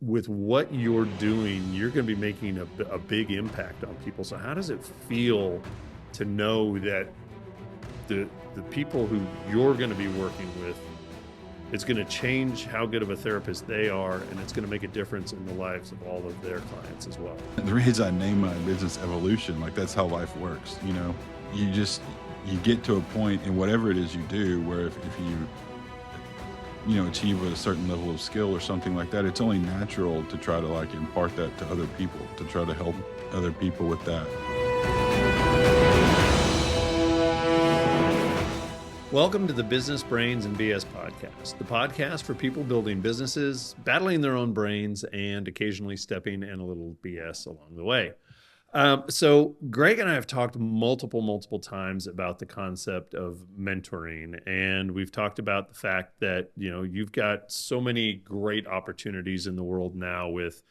with what you're doing, you're going to be making a big impact on people. So how does it feel to know that the people who you're going to be working with, it's going to change how good of a therapist they are, and it's going to make a difference in the lives of all of their clients as well? The reason I name my business Evolution, like that's how life works. You just you get to a point in whatever it is you do where if you achieve a certain level of skill or something like that, it's only natural to try to like impart that to other people, to try to help other people with that. Welcome to the Business Brains B.S podcast, the podcast for people building businesses, battling their own brains, and occasionally stepping in a little BS along the way. So Greg and I have talked multiple times about the concept of mentoring, and we've talked about the fact that, you've got so many great opportunities in the world now with,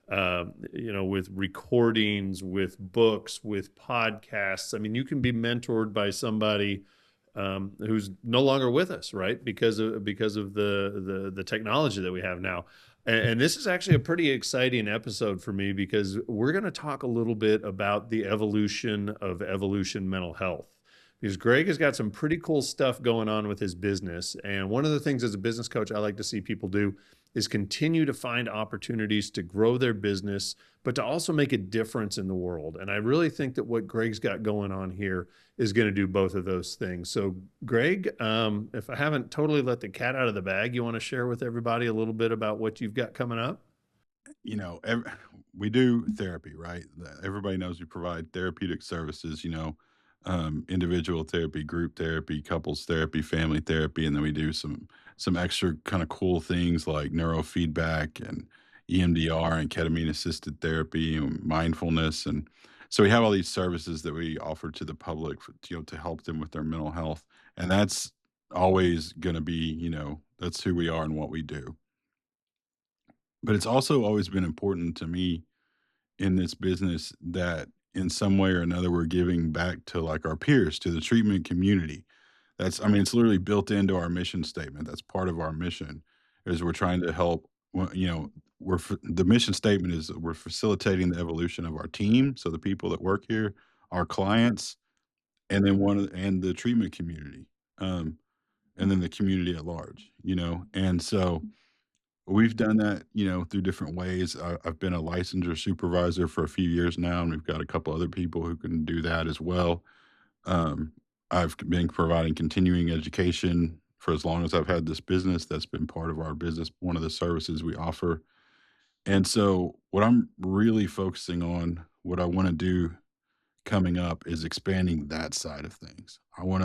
with recordings, with books, with podcasts. I mean, you can be mentored by somebody who's no longer with us, right? Because of the technology that we have now. And this is actually a pretty exciting episode for me because we're going to talk a little bit about the evolution of evolution mental health. Because Greg has got some pretty cool stuff going on with his business. And one of the things as a business coach I like to see people do is continue to find opportunities to grow their business, but to also make a difference in the world. And I really think that what Greg's got going on here is going to do both of those things. So, Greg, if I haven't totally let the cat out of the bag, you want to share with everybody a little bit about what you've got coming up? You know, ev We do therapy, right? Everybody knows we provide therapeutic services, individual therapy, group therapy, couples therapy, family therapy, and then we do some extra kind of cool things like neurofeedback and EMDR and ketamine assisted therapy and mindfulness. And so we have all these services that we offer to the public to help them with their mental health. And that's always going to be, that's who we are and what we do. But it's also always been important to me in this business that in some way or another we're giving back to like our peers, to the treatment community. It's literally built into our mission statement. That's part of our mission is we're trying to help. The mission statement is that we're facilitating the evolution of our team, so the people that work here, our clients, and then and the treatment community, um, and then the community at large. And so we've done that, through different ways. I've been a licensure supervisor for a few years now, and we've got a couple other people who can do that as well. Um, I've been providing continuing education for as long as I've had this business. That's been part of our business, one of the services we offer. And so, what I'm really focusing on, what I want to do coming up is expanding that side of things. I want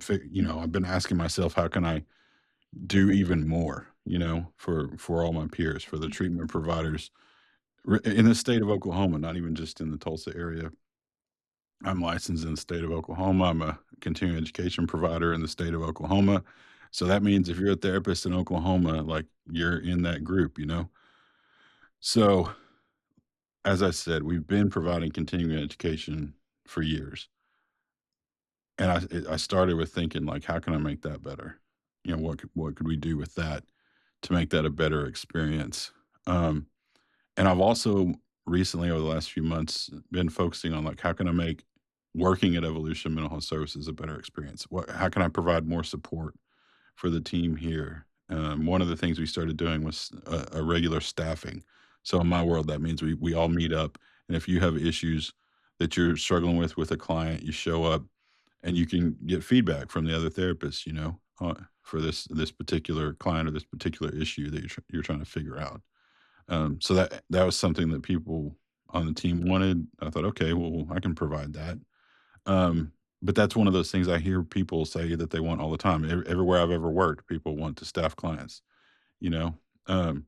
I've been asking myself, how can I do even more, for all my peers, for the treatment providers in the state of Oklahoma, not even just in the Tulsa area. I'm licensed in the state of Oklahoma. I'm a continuing education provider in the state of Oklahoma. So that means if you're a therapist in Oklahoma, like you're in that group. So as I said, we've been providing continuing education for years. And I started with thinking like, how can I make that better? What could we do with that to make that a better experience? Um, and I've also recently, over the last few months, been focusing on like, how can I make working at Evolution Mental Health Services a better experience? How can I provide more support for the team here? One of the things we started doing was a regular staffing. So in my world, that means we all meet up, and if you have issues that you're struggling with a client, you show up, and you can get feedback from the other therapists, for this particular client or this particular issue that you're trying to figure out. So that was something that people on the team wanted. I thought, okay, well, I can provide that. But that's one of those things I hear people say that they want all the time. Everywhere I've ever worked, people want to staff clients, you know? Um,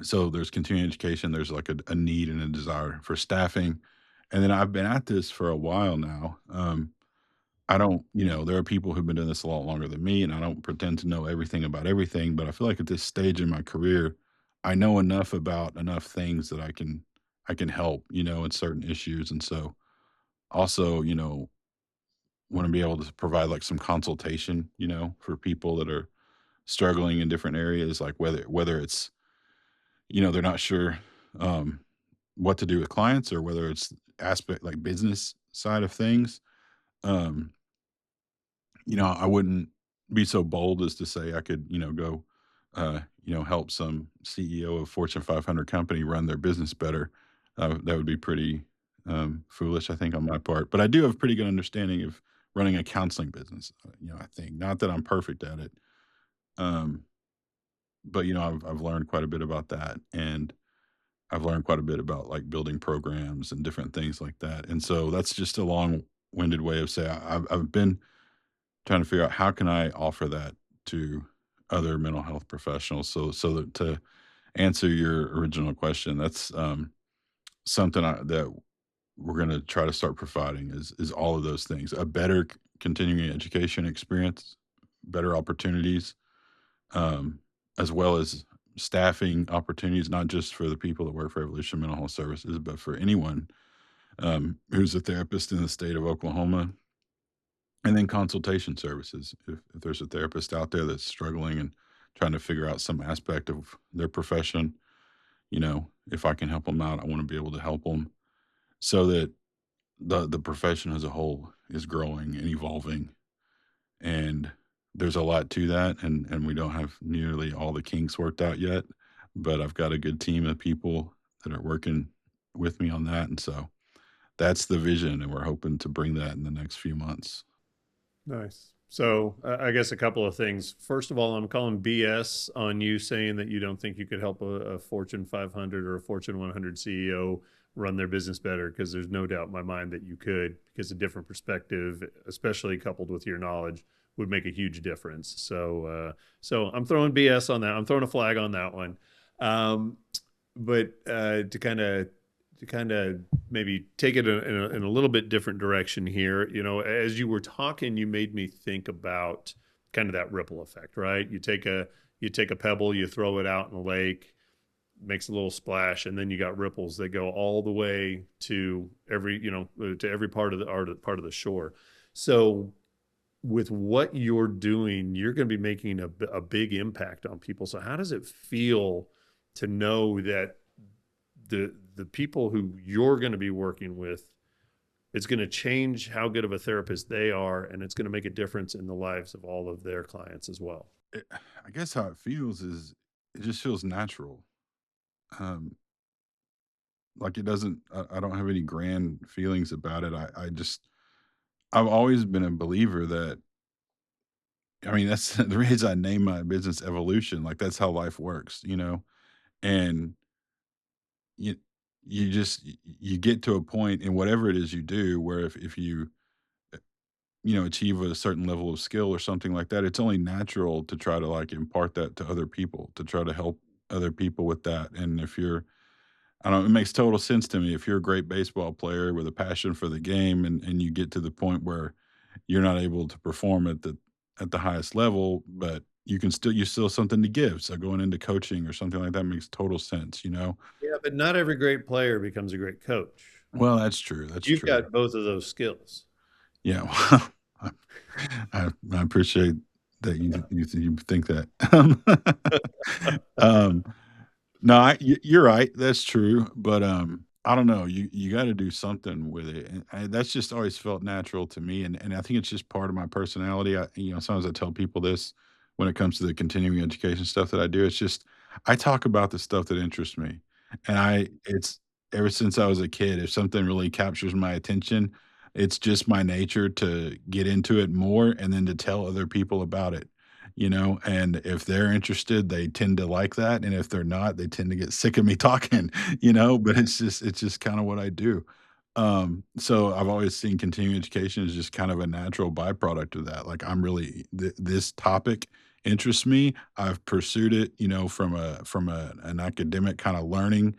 so there's continuing education, there's like a need and a desire for staffing. And then I've been at this for a while now. I don't, there are people who've been doing this a lot longer than me, and I don't pretend to know everything about everything, but I feel like at this stage in my career, I know enough about enough things that I can help, in certain issues. And so also, want to be able to provide like some consultation, for people that are struggling in different areas, like whether it's, they're not sure, um, what to do with clients, or whether it's aspect like business side of things. Um, I wouldn't be so bold as to say I could, go, help some CEO of Fortune 500 company run their business better. That would be pretty foolish, I think, on my part. But I do have a pretty good understanding of running a counseling business. I think not that I'm perfect at it, um, but I've learned quite a bit about that, and I've learned quite a bit about like building programs and different things like that. And so that's just a long-winded way of saying I've been trying to figure out how can I offer that to other mental health professionals. So that to answer your original question, that's something that we're going to try to start providing is all of those things: a better continuing education experience, better opportunities, um, as well as staffing opportunities, not just for the people that work for Evolution Mental Health Services, but for anyone who's a therapist in the state of Oklahoma. And then consultation services. If there's a therapist out there that's struggling and trying to figure out some aspect of their profession, if I can help them out, I want to be able to help them so that the profession as a whole is growing and evolving. And there's a lot to that, and we don't have nearly all the kinks worked out yet, but I've got a good team of people that are working with me on that, and so that's the vision, and we're hoping to bring that in the next few months. Nice. So I guess a couple of things. First of all, I'm calling BS on you saying that you don't think you could help a Fortune 500 or a Fortune 100 CEO run their business better, because there's no doubt in my mind that you could, because a different perspective, especially coupled with your knowledge, would make a huge difference. So I'm throwing BS on that. I'm throwing a flag on that one. But to kind of maybe take it in a little bit different direction here. As you were talking, you made me think about kind of that ripple effect, right? You take a pebble, you throw it out in a lake, makes a little splash, and then you got ripples that go all the way to every part of the shore. So with what you're doing, you're going to be making a big impact on people. So how does it feel to know that the people who you're going to be working with, it's going to change how good of a therapist they are, and it's going to make a difference in the lives of all of their clients as well? I guess how it feels is it just feels natural. Um, like it doesn't. I don't have any grand feelings about it. I've always been a believer that. I mean, that's the reason I named my business Evolution. Like that's how life works, and you you get to a point in whatever it is you do where if you achieve a certain level of skill or something like that, it's only natural to try to like impart that to other people, to try to help other people with that. And if you're, I don't know, it makes total sense to me. If you're a great baseball player with a passion for the game, and you get to the point where you're not able to perform at the highest level, but you still have something to give. So going into coaching or something like that makes total sense. Yeah, but not every great player becomes a great coach. Well, that's true. That's You've true. got both of those skills. Yeah. Well, I appreciate that you think that. Um, no, you're right. That's true. But I don't know. You got to do something with it, and that's just always felt natural to me. And I think it's just part of my personality. Sometimes I tell people this when it comes to the continuing education stuff that I do. It's just I talk about the stuff that interests me, and it's ever since I was a kid. If something really captures my attention, it's just my nature to get into it more and then to tell other people about it. And if they're interested, they tend to like that, and if they're not, they tend to get sick of me talking, but it's just kind of what I do. So I've always seen continuing education as just kind of a natural byproduct of that. Like I'm really this topic interests me. I've pursued it, from an academic kind of learning,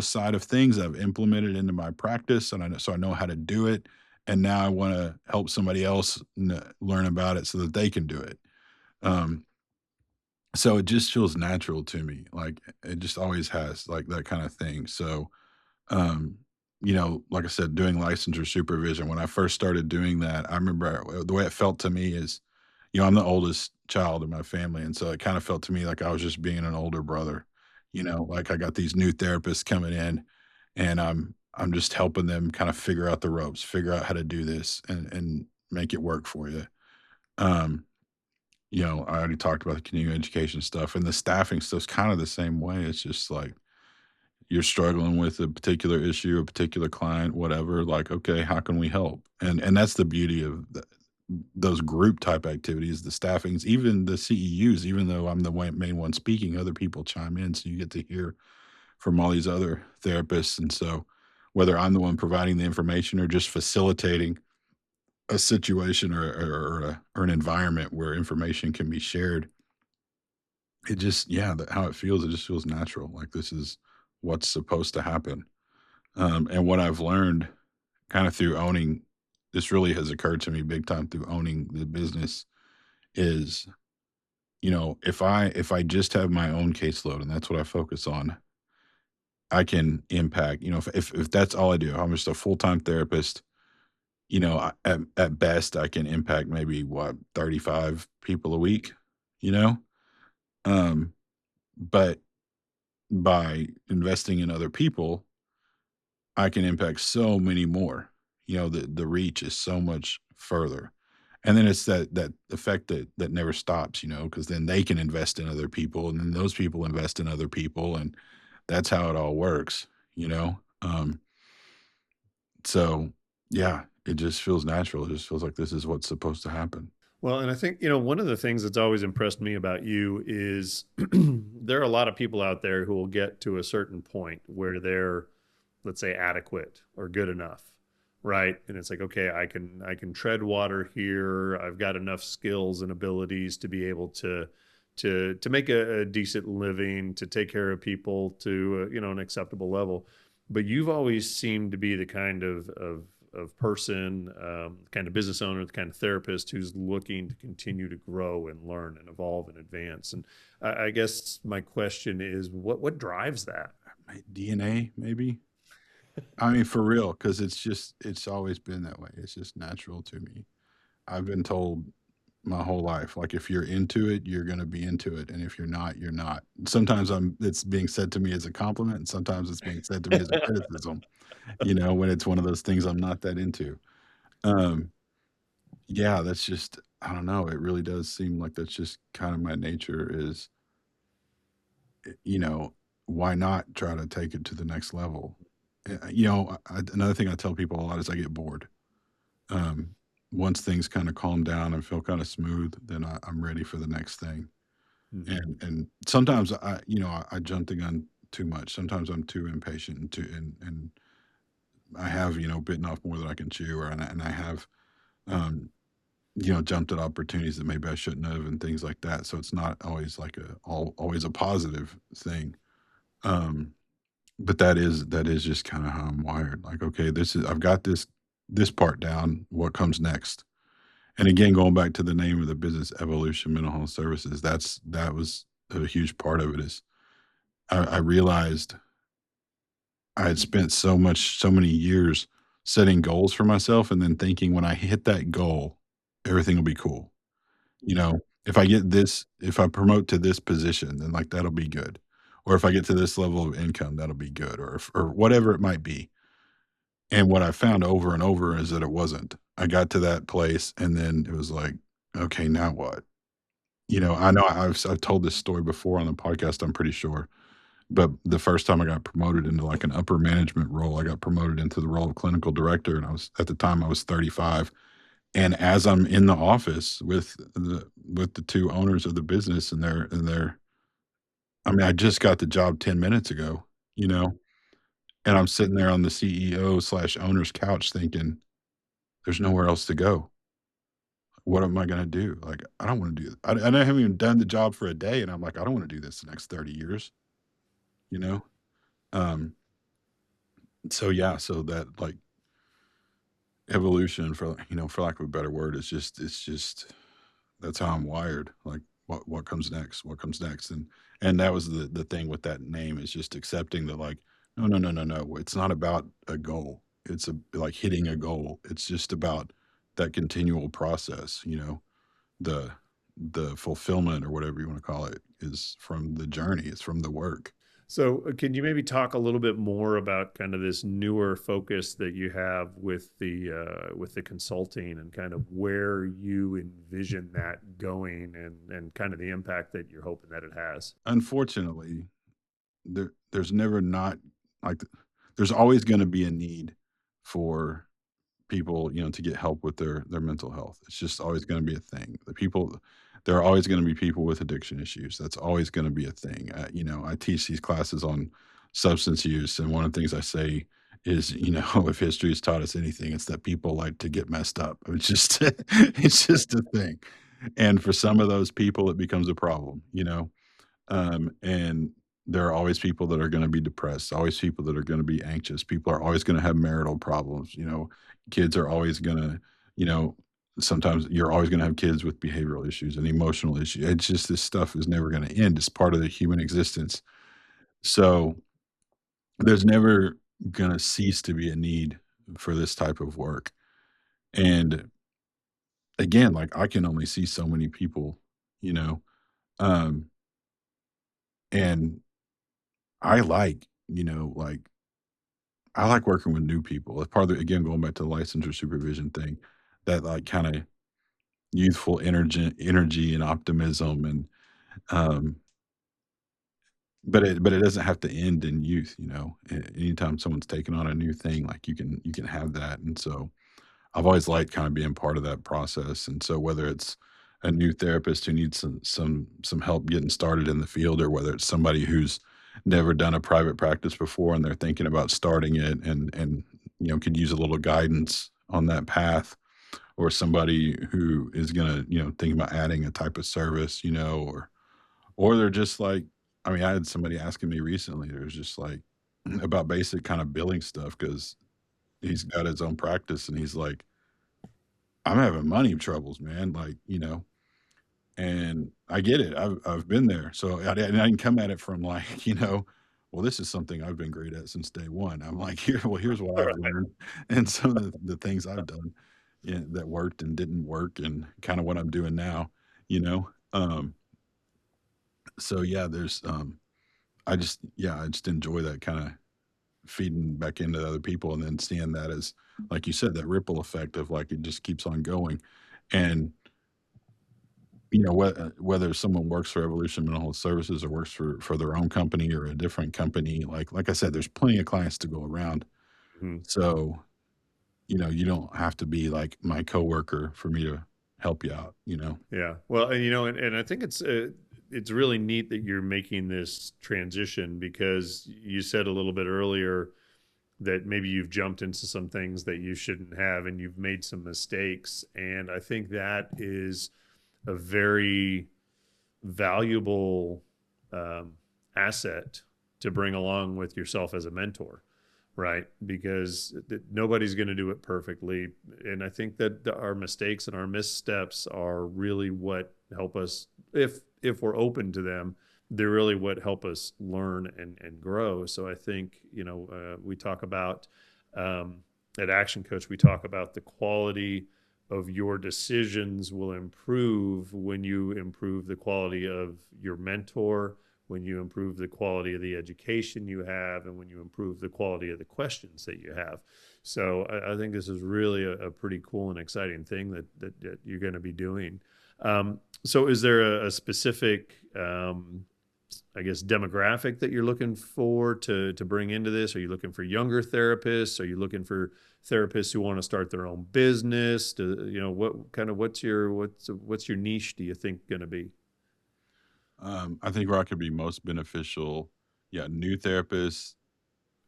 side of things. I've implemented into my practice, and so I know how to do it. And now I want to help somebody else learn about it so that they can do it. Um, so it just feels natural to me, like, it just always has, like, that kinda thing. So, um, like I said, doing licensure supervision, when I first started doing that, I remember, the way it felt to me is, I'm the oldest child in my family, and so it kind of felt to me like I was just being an older brother, like I got these new therapists coming in, and I'm just helping them kind of figure out the ropes, figure out how to do this and make it work for you. Um, I already talked about the continuing education stuff, and the staffing stuff's kind of the same way. It's just like you're struggling with a particular issue, a particular client, whatever, like, okay, how can we help? And that's the beauty of those group type activities, the staffings, even the CEUs, even though I'm the main one speaking, other people chime in. So you get to hear from all these other therapists. And so whether I'm the one providing the information or just facilitating a situation or an environment where information can be shared, it just, yeah, how it feels, it just feels natural. Like this is what's supposed to happen. And what I've learned kind of through owning this really has occurred to me big time through owning the business is, if I just have my own caseload and that's what I focus on, I can impact, if that's all I do, I'm just a full-time therapist, at best I can impact maybe what 35 people a week, you know? Um, but by investing in other people, I can impact so many more. The reach is so much further. And then it's that effect that never stops, because then they can invest in other people and then those people invest in other people and that's how it all works, you know? So yeah, it just feels natural. It just feels like this is what's supposed to happen. Well, and I think, one of the things that's always impressed me about you is there are a lot of people out there who will get to a certain point where they're, let's say, adequate or good enough, right? And it's like, okay, I can tread water here. I've got enough skills and abilities to be able to make a decent living, to take care of people to an acceptable level. But you've always seemed to be the kind of person, kind of business owner, the kind of therapist who's looking to continue to grow and learn and evolve and advance. And I guess my question is, what drives that? My DNA, maybe. I mean, for real, because it's always been that way. It's just natural to me. I've been told my whole life, like if you're into it, you're gonna be into it, and if you're not, you're not. Sometimes it's being said to me as a compliment, and sometimes it's being said to me as a criticism. When it's one of those things I'm not that into. Um, yeah, that's just I don't know. It really does seem like that's just kind of my nature. Is you know why not try to take it to the next level? Another thing I tell people a lot is I get bored. Um, Once things kind of calm down and feel kind of smooth, then I'm ready for the next thing. Mhm. And sometimes I jump the gun too much. Sometimes I'm too impatient and I have bitten off more than I can chew, and I have um, jumped at opportunities that maybe I shouldn't have and things like that. So it's not always like always a positive thing. Um, but that is just kind of how I'm wired. Like, okay, I've got this part down. What comes next? And again, going back to the name of the business, Evolution Mental Health Services, that was a huge part of it. Is I realized I had spent so many years setting goals for myself, and then thinking when I hit that goal, everything will be cool. If I promote to this position, then like that'll be good. Or if I get to this level of income, that'll be good, or whatever it might be. And what I found over and over is that it wasn't. I got to that place and then it was like, okay, now what? I know I've told this story before on the podcast, I'm pretty sure. But the first time I got promoted into like an upper management role, I got promoted into the role of clinical director. And at the time I was 35. And as I'm in the office with the two owners of the business and they're I mean, I just got the job 10 minutes ago, you know, and I'm sitting there on the CEO/owner's couch thinking, "There's nowhere else to go. What am I gonna do?" Like, I don't wanna do it. I haven't even done the job for a day, and I'm like, "I don't wanna do this the next 30 years," you know? Um, so yeah, so that, like, evolution for lack of a better word, it's just that's how I'm wired. Like, what comes next? What comes next? And that was the thing with that name is just accepting that like, no, no, no, no, no. It's not about a goal. It's like hitting a goal. It's just about that continual process. The the fulfillment or whatever you want to call it is from the journey, it's from the work. So, can you maybe talk a little bit more about kind of this newer focus that you have with the consulting and kind of where you envision that going and kind of the impact that you're hoping that it has? Unfortunately, there's never not like there's always going to be a need for people, to get help with their mental health. It's just always gonna be a thing. There are always gonna be people with addiction issues. That's always gonna be a thing. I teach these classes on substance use, and one of the things I say is, if history has taught us anything, it's that people like to get messed up. It's just it's just a thing. And for some of those people, it becomes a problem. And there are always people that are gonna be depressed, always people that are gonna be anxious. People are always gonna have marital problems. Kids are always gonna, you know sometimes you're always gonna have kids with behavioral issues and emotional issues. It's just this stuff is never gonna end. It's part of the human existence. So, there's never gonna cease to be a need for this type of work. And, again, like, I can only see so many people, you know, um, and I like working with new people. It's part of the again, going back to the licensure supervision thing, that, like, kinda youthful energy and optimism and, um but it doesn't have to end in youth. Anytime someone's taking on a new thing, like, you can have that, and so I've always liked kinda being part of that process, and so whether it's a new therapist who needs some help getting started in the field, or whether it's somebody who's never done a private practice before and they're thinking about starting it and could use a little guidance on that path, or somebody who is gonna, think about adding a type of service, or they're just like I mean, I had somebody asking me recently, there was just like about basic kind of billing stuff because he's got his own practice and he's like, I'm having money troubles, man. And I get it. I've been there. So I can come at it from like, well, this is something I've been great at since day one. I'm like, here's what I've Right. learned and some of the things I've done, that worked and didn't work and kind of what I'm doing now, you know? So yeah, I just enjoy that kind of feeding back into other people and then seeing that as, like you said, that ripple effect of like it just keeps on going. And whether someone works for Evolution Mental Health Services or works for their own company or a different company, like I said, there's plenty of clients to go around. Mhm. So, you don't have to be like my coworker for me to help you out. Yeah. Well, and I think it's really neat that you're making this transition because you said a little bit earlier that maybe you've jumped into some things that you shouldn't have and you've made some mistakes. And I think that is a very valuable um, asset to bring along with yourself as a mentor, right? Because nobody's going to do it perfectly. And I think that our mistakes and our missteps are really what help us, if we're open to them, they're really what help us learn and grow. So I think, we talk about um, at Action Coach, we talk about the quality of your decisions will improve when you improve the quality of your mentor, when you improve the quality of the education you have, and when you improve the quality of the questions that you have. So I think this is really a pretty cool and exciting thing that you're going to be doing. So is there a specific, I guess, demographic that you're looking for to bring into this? Are you looking for younger therapists? Are you looking for therapists who want to start their own business? What's your niche? Do you think going to be? I think where I could be most beneficial, yeah, new therapists,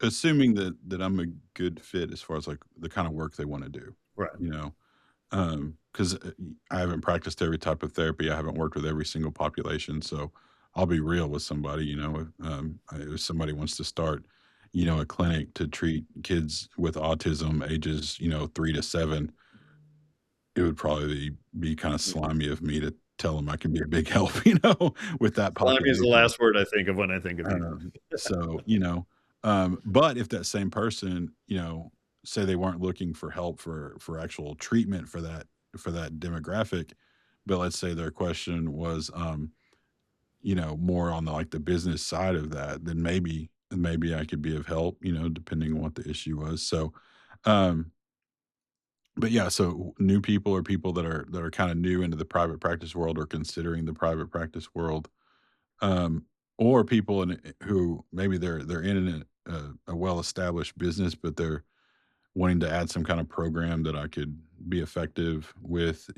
assuming that I'm a good fit as far as like the kind of work they want to do, Right. you know, because I haven't practiced every type of therapy. I haven't worked with every single population, so I'll be real with somebody. If somebody wants to start, a clinic to treat kids with autism, ages 3 to 7, it would probably be kind of slimy of me to tell them I can be a big help, with that Slimy is the population. last word I think of when I think of you. So, but if that same person, say they weren't looking for help for actual treatment for that demographic, but let's say their question was, more on the, like, the business side of that, then maybe I could be of help, depending on what the issue was. So, um, but yeah, so new people or people that are kind of new into the private practice world or considering the private practice world, um, or people who maybe they're in a well-established business, but they're wanting to add some kind of program that I could be effective with,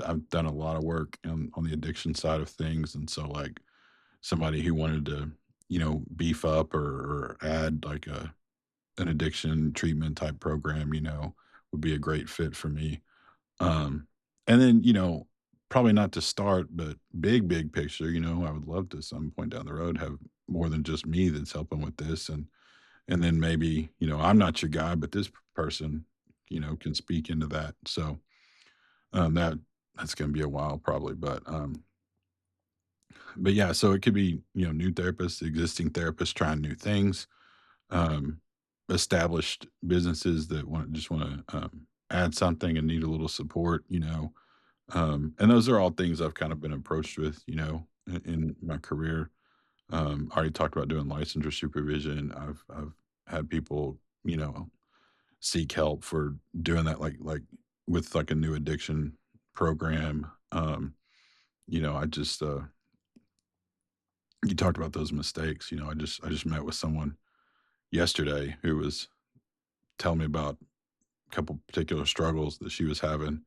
I've done a lot of work on the addiction side of things, and so, like, somebody who wanted to, beef up or add, like, an addiction treatment type program, would be a great fit for me. Um, and then, probably not to start, but big picture, I would love to some point down the road have more than just me that's helping with this, and then maybe, I'm not your guy, but this person, can speak into that. So, that's gonna be a while probably, but yeah, so it could be, new therapists, existing therapists trying new things, um, established businesses that wanna add something and need a little support, and those are all things I've kind of been approached with, in my career. I already talked about doing licensure supervision. I've had people, seek help for doing that, like with like a new addiction program. I just you talked about those mistakes. I just met with someone yesterday who was telling me about a couple particular struggles that she was having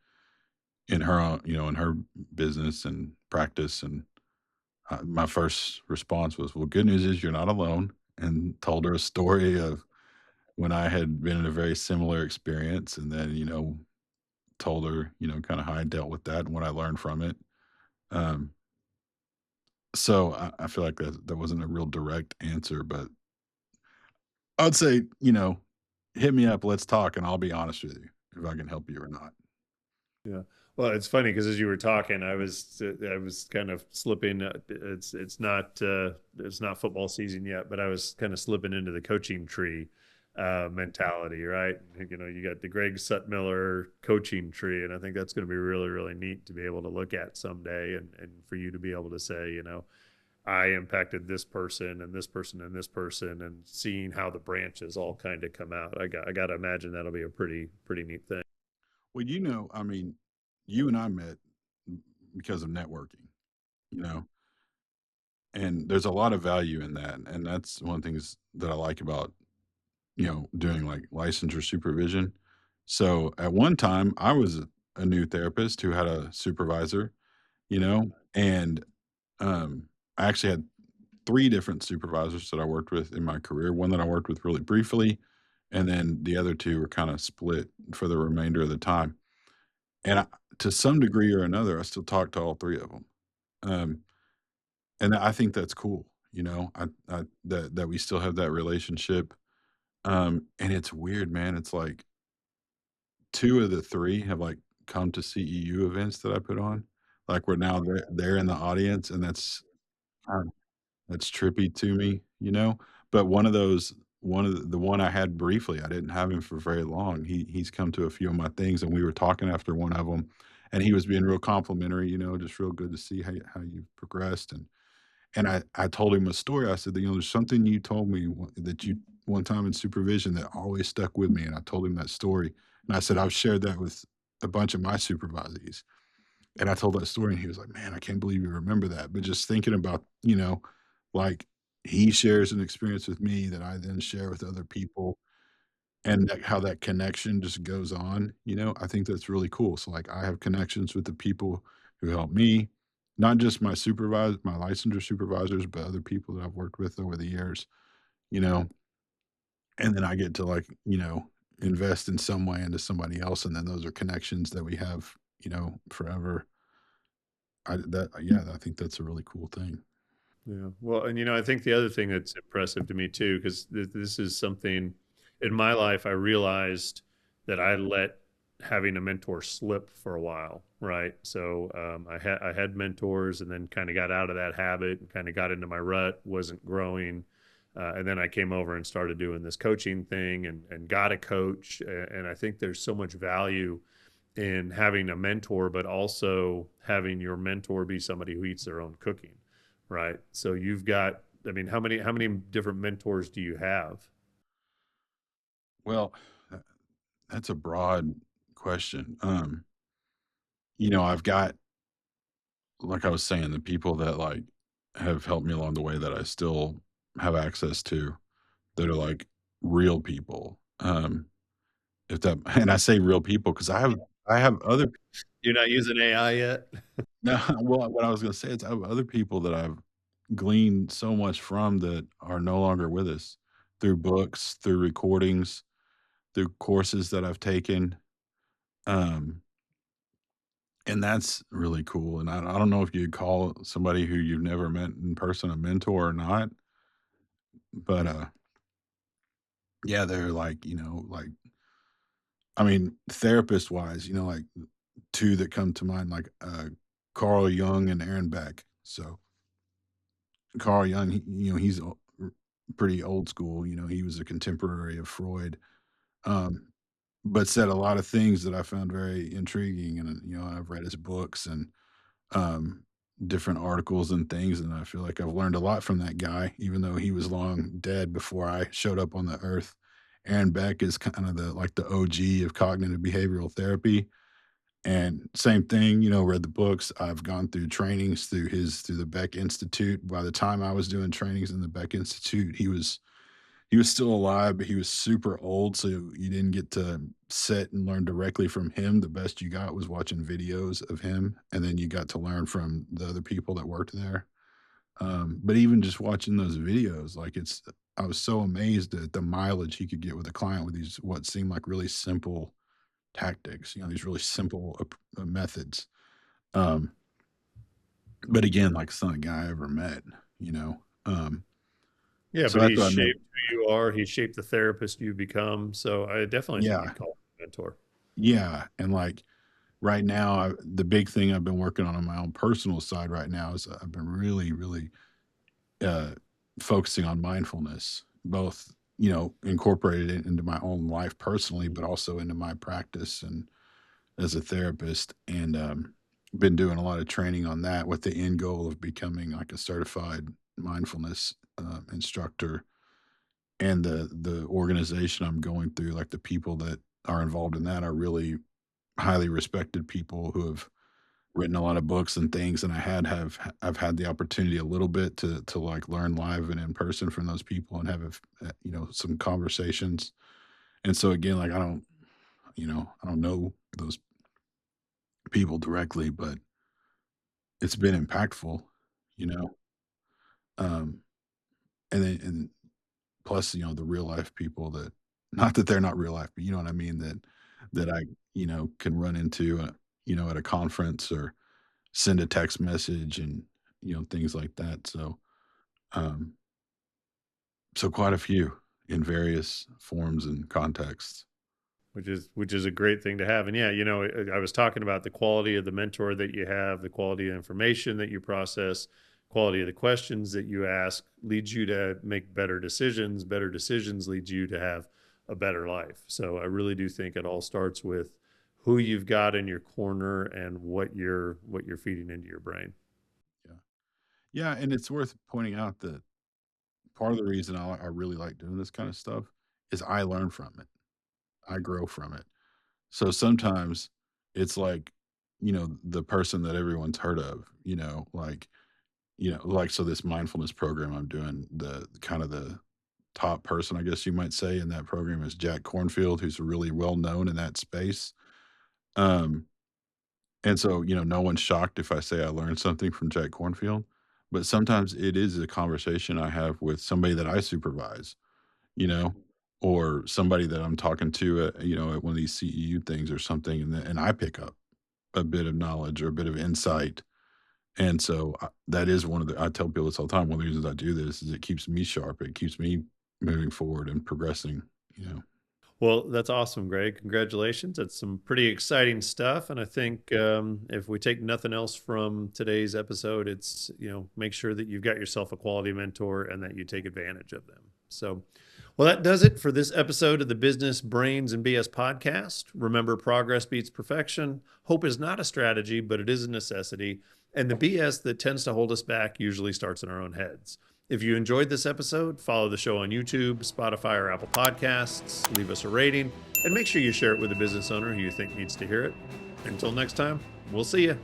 in her own, in her business and practice. And my first response was, "Well, good news is you're not alone," and told her a story of when I had been in a very similar experience, and then, told her, kinda how I dealt with that and what I learned from it. Um, so I feel like that wasn't a real direct answer, but I would say, hit me up, let's talk, and I'll be honest with you if I can help you or not. Yeah. Well, it's funny because as you were talking, I was kind of slipping. It's not football season yet, but I was kind of slipping into the coaching tree mentality, right? You got the Greg Sutmiller coaching tree, and I think that's going to be really, really neat to be able to look at someday, and for you to be able to say, I impacted this person and this person and this person, and seeing how the branches all kind of come out. I got to imagine that'll be a pretty neat thing. Well, I mean, you and I met because of networking, you know, and there's a lot of value in that, and that's one of the things that I like about, doing, like, licensure supervision. So, at one time, I was a new therapist who had a supervisor, and, I actually had 3 different supervisors that I worked with in my career, one that I worked with really briefly, and then the other 2 were kinda split for the remainder of the time, and to some degree or another, I still talk to all 3 of them, and I think that's cool, that we still have that relationship, and it's weird, man, it's like 2 of the 3 have, like, come to CEU events that I put on, like, we're now they're in the audience, and that's trippy to me, but one of the one I had briefly, I didn't have him for very long. He's come to a few of my things, and we were talking after one of them, and he was being real complimentary, just real good to see how you've progressed, and I told him a story. I said that, "There's something you told me that you one time in supervision that always stuck with me," and I told him that story, and I said, "I've shared that with a bunch of my supervisees." And I told that story, and he was like, "Man, I can't believe you remember that." But just thinking about, like, he shares an experience with me that I then share with other people, and how that connection just goes on, I think that's really cool. So, like, I have connections with the people who help me, not just my licensure supervisors, but other people that I've worked with over the years, you know, and then I get to, like, invest in some way into somebody else, and then those are connections that we have, forever. I think that's a really cool thing. Yeah. Well, and I think the other thing that's impressive to me too, because this is something in my life I realized that I let having a mentor slip for a while, right? So I had mentors, and then kind of got out of that habit and kind of got into my rut, wasn't growing, and then I came over and started doing this coaching thing, and got a coach, and I think there's so much value in having a mentor, but also having your mentor be somebody who eats their own cooking, right? So you've got, I mean, how many different mentors do you have? Well, tha that's a broad question. I've got, like I was saying, the people that, like, have helped me along the way that I still have access to that are, like, real people. If that and I say real people because I have other. You're not using AI yet? No, well, what I was gonna say is I have other people that I've gleaned so much from that are no longer with us through books, through recordings, through courses that I've taken. Um, and that's really cool. And I don't know if you'd call somebody who you've never met in person a mentor or not, but yeah, they're like, like I mean, therapist wise, like two that come to mind, like Carl Jung and Aaron Beck. So Carl Jung, he's pretty old school. He was a contemporary of Freud, um, but said a lot of things that I found very intriguing. And I've read his books and um, different articles and things, and I feel like I've learned a lot from that guy, even though he was long dead before I showed up on the earth. Aaron Beck is kind of the OG of cognitive behavioral therapy. And same thing, read the books. I've gone through trainings through the Beck Institute. By the time I was doing trainings in the Beck Institute, he was still alive, but he was super old, so you didn't get to sit and learn directly from him. The best you got was watching videos of him, and then you got to learn from the other people that worked there. But even just watching those videos, like I was so amazed at the mileage he could get with a client with these what seemed like really simple tactics, these really simple methods. Um, but again, like it's not a guy I ever met, you know. Um, Yeah, so but that's he's what I meant. shaped who you are. He shaped the therapist you become. So I definitely think Yeah, you'd call him a mentor. yeah, and like right now, the big thing I've been working on my own personal side right now is I've been really, really uh, focusing on mindfulness, both incorporated it into my own life personally, but also into my practice and as a therapist, and been doing a lot of training on that with the end goal of becoming like a certified mindfulness instructor. And the organization I'm going through, like the people that are involved in that, are really highly respected people who have written a lot of books and things, and I've had the opportunity a little bit to like learn live and in person from those people and have some conversations. And so again, like I don't know those people directly, but it's been impactful, you know. Um, and plus, the real life people that, not that they're not real life, but you know what I mean, that I can run into at a conference or send a text message and things like that. Um, so quite a few in various forms and contexts. Which is a great thing to have. And yeah, I was talking about the quality of the mentor that you have, the quality of information that you process, quality of the questions that you ask leads you to make better decisions. Better decisions leads you to have a better life. So I really do think it all starts with who you've got in your corner and what you're feeding into your brain. Yeah, yeah, and it's worth pointing out that part of the reason I really like doing this kind of stuff is I learn from it. I grow from it. So sometimes it's like, the person that everyone's heard of, like, so this mindfulness program I'm doing, the kind of the top person, I guess you might say, in that program is Jack Cornfield, who's really well known in that space. Um, and so, no one's shocked if I say I learned something from Jack Cornfield, but sometimes it is a conversation I have with somebody that I supervise, you know, or somebody that I'm talking to at one of these CEU things or something, and I pick up a bit of knowledge or a bit of insight. And so that is one of the I tell people this all the time. One of the reasons I do this is it keeps me sharp. It keeps me moving forward and progressing. You know. Well, that's awesome, Greg. Congratulations. That's some pretty exciting stuff. And I think if we take nothing else from today's episode, it's, make sure that you've got yourself a quality mentor and that you take advantage of them. So, well, that does it for this episode of the Business Brains and BS podcast. Remember, progress beats perfection. Hope is not a strategy, but it is a necessity. And the BS that tends to hold us back usually starts in our own heads. If you enjoyed this episode, follow the show on YouTube, Spotify, or Apple Podcasts. Leave us a rating, and make sure you share it with a business owner who you think needs to hear it. Until next time, we'll see you.